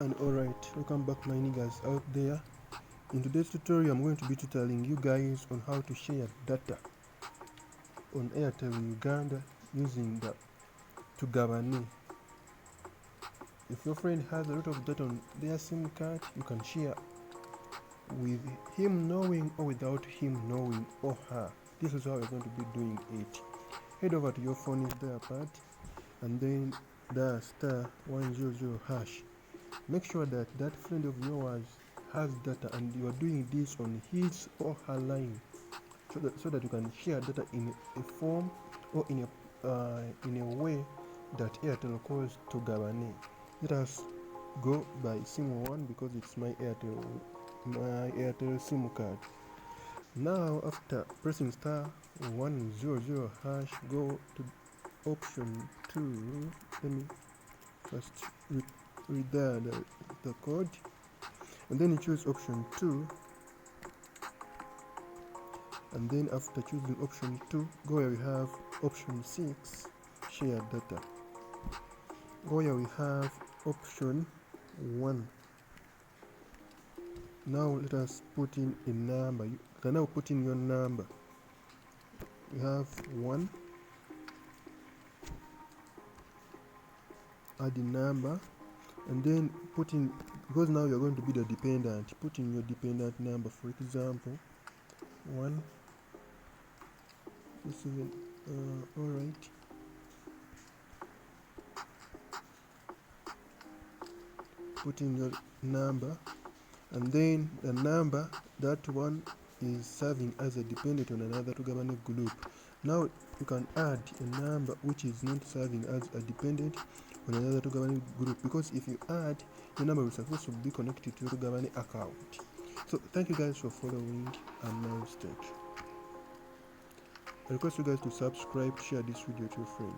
And alright, welcome back my niggas out there. In today's tutorial I'm going to be tutorialing you guys on how to share data on Airtel Uganda using the Tugabane. If your friend has a lot of data on their SIM card, you can share with him knowing or without him knowing, or her. This is how you're going to be doing it. Head over to your phone is there part and then the *100#. Make sure that that friend of yours has data and you are doing this on his or her line, so that you can share data in a form or in a way that Airtel calls Tugabane. Let us go by SIM 1 because it's my Airtel SIM card. Now after pressing *100#, go to option 2. Let me first read the code, and then you choose option 2, and then after choosing option 2, go where we have option 6, share data. Go where we have option 1. Now let us put in a number. You can now put in your number. We have 1, add the number, and then put in, because now you're going to be the dependent, put in your dependent number. For example, 1 7. Alright, put in your number, and then the number, that one is serving as a dependent on another Tugabane group. Now you can add a number which is not serving as a dependent on another Tugabane group, because if you add, the number is supposed to be connected to your Tugabane account. So thank you guys for following, and now stage. I request you guys to subscribe, share this video to your friend.